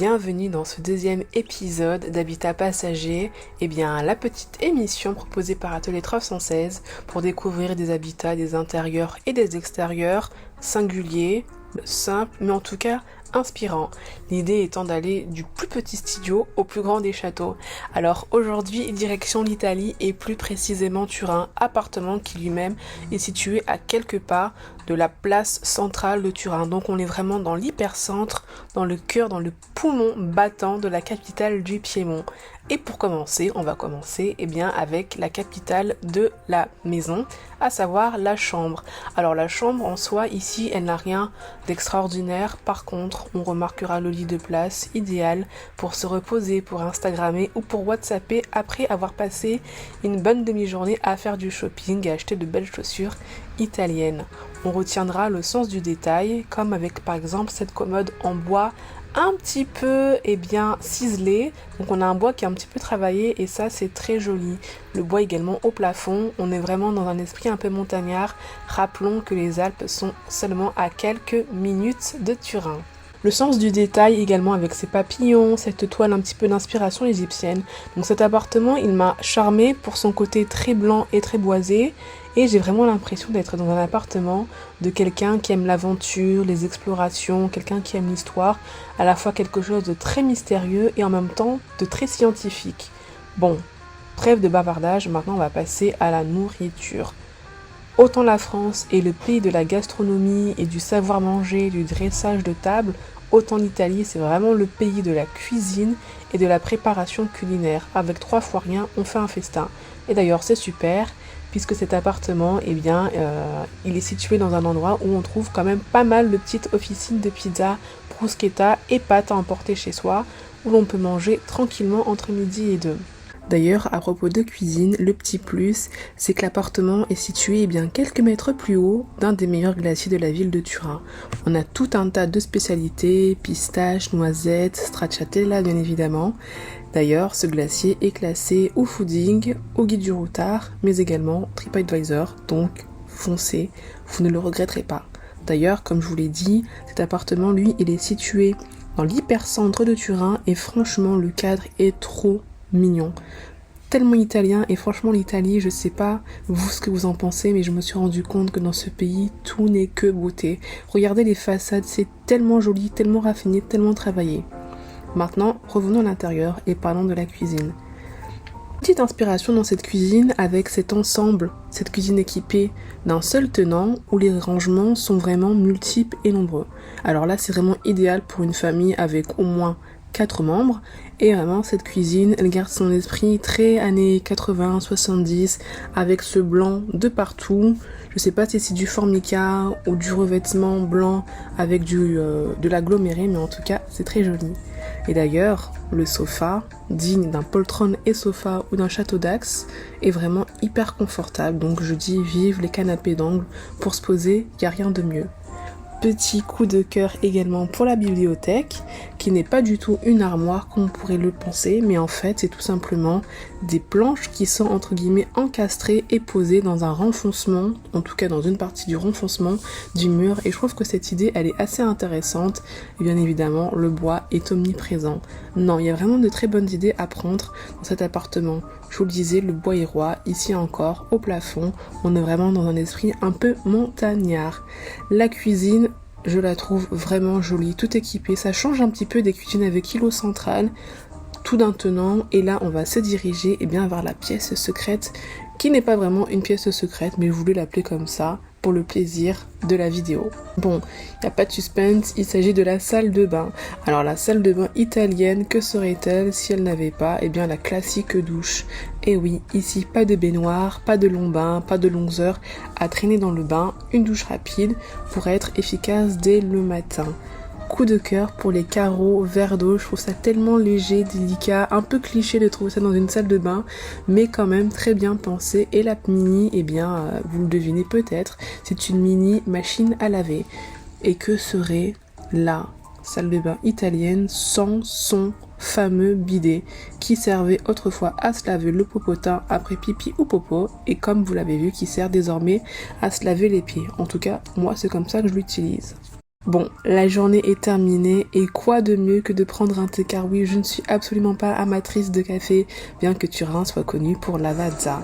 Bienvenue dans ce deuxième épisode d'Habitat Passager, la petite émission proposée par Atelier 316 pour découvrir des habitats, des intérieurs et des extérieurs singuliers, simples, mais en tout cas inspirants. L'idée étant d'aller du plus petit studio au plus grand des châteaux. Alors aujourd'hui, direction l'Italie et plus précisément Turin, appartement qui lui-même est situé à quelques pas de la place centrale de Turin. Donc on est vraiment dans l'hypercentre, dans le cœur, dans le poumon battant de la capitale du Piémont. Et pour commencer, on va commencer avec la capitale de la maison, à savoir la chambre. Alors la chambre en soi, ici, elle n'a rien d'extraordinaire. Par contre, on remarquera le lit de place idéal pour se reposer, pour Instagrammer ou pour WhatsApper après avoir passé une bonne demi-journée à faire du shopping et acheter de belles chaussures italiennes. On retiendra le sens du détail, comme avec par exemple cette commode en bois un petit peu ciselé, donc on a un bois qui est un petit peu travaillé et ça c'est très joli. Le bois également au plafond, on est vraiment dans un esprit un peu montagnard. Rappelons que les Alpes sont seulement à quelques minutes de Turin. Le sens du détail également avec ces papillons, cette toile un petit peu d'inspiration égyptienne. Donc cet appartement, il m'a charmé pour son côté très blanc et très boisé. Et j'ai vraiment l'impression d'être dans un appartement de quelqu'un qui aime l'aventure, les explorations, quelqu'un qui aime l'histoire. À la fois quelque chose de très mystérieux et en même temps de très scientifique. Bon, trêve de bavardage, maintenant on va passer à la nourriture. Autant la France est le pays de la gastronomie et du savoir-manger, du dressage de table, autant l'Italie c'est vraiment le pays de la cuisine et de la préparation culinaire. Avec 3 fois rien, on fait un festin. Et d'ailleurs c'est super, puisque cet appartement, il est situé dans un endroit où on trouve quand même pas mal de petites officines de pizza, bruschetta et pâtes à emporter chez soi, où l'on peut manger tranquillement entre midi et 2. D'ailleurs, à propos de cuisine, le petit plus, c'est que l'appartement est situé quelques mètres plus haut d'un des meilleurs glaciers de la ville de Turin. On a tout un tas de spécialités, pistaches, noisettes, stracciatella bien évidemment. D'ailleurs, ce glacier est classé au fooding, au guide du routard, mais également TripAdvisor, donc foncez, vous ne le regretterez pas. D'ailleurs, comme je vous l'ai dit, cet appartement, lui, il est situé dans l'hypercentre de Turin et franchement, le cadre est trop mignon. Tellement italien et franchement l'Italie, je sais pas vous ce que vous en pensez, mais je me suis rendu compte que dans ce pays, tout n'est que beauté. Regardez les façades, c'est tellement joli, tellement raffiné, tellement travaillé. Maintenant, revenons à l'intérieur et parlons de la cuisine. Petite inspiration dans cette cuisine avec cet ensemble, cette cuisine équipée d'un seul tenant où les rangements sont vraiment multiples et nombreux. Alors là, c'est vraiment idéal pour une famille avec au moins 4 membres et vraiment cette cuisine elle garde son esprit très années 80, 70 avec ce blanc de partout. Je sais pas si c'est du formica ou du revêtement blanc avec de l'aggloméré, mais en tout cas c'est très joli. Et d'ailleurs le sofa digne d'un poltron et sofa ou d'un château d'Axe est vraiment hyper confortable, donc je dis vive les canapés d'angle pour se poser, y a rien de mieux. Petit coup de cœur également pour la bibliothèque, qui n'est pas du tout une armoire comme on pourrait le penser, mais en fait c'est tout simplement des planches qui sont entre guillemets encastrées et posées dans un renfoncement, en tout cas dans une partie du renfoncement du mur, et je trouve que cette idée elle est assez intéressante, et bien évidemment le bois est omniprésent. Non, il y a vraiment de très bonnes idées à prendre dans cet appartement. Je vous le disais, le bois est roi, ici encore, au plafond, on est vraiment dans un esprit un peu montagnard. La cuisine, je la trouve vraiment jolie, tout équipée, ça change un petit peu des cuisines avec îlot central, tout d'un tenant, et là on va se diriger vers la pièce secrète, qui n'est pas vraiment une pièce secrète, mais je voulais l'appeler comme ça, pour le plaisir de la vidéo. Bon, il n'y a pas de suspense, il s'agit de la salle de bain. Alors la salle de bain italienne, que serait-elle si elle n'avait pas la classique douche? Et oui, ici pas de baignoire, pas de long bain, pas de longues heures à traîner dans le bain, une douche rapide pour être efficace dès le matin. Coup de cœur pour les carreaux verre d'eau, je trouve ça tellement léger, délicat, un peu cliché de trouver ça dans une salle de bain, mais quand même très bien pensé. Et la mini, vous le devinez peut-être, c'est une mini machine à laver. Et que serait la salle de bain italienne sans son fameux bidet qui servait autrefois à se laver le popotin après pipi ou popo, et comme vous l'avez vu qui sert désormais à se laver les pieds. En tout cas, moi c'est comme ça que je l'utilise. Bon, la journée est terminée et quoi de mieux que de prendre un thé car oui, je ne suis absolument pas amatrice de café, bien que Turin soit connu pour l'Avanza.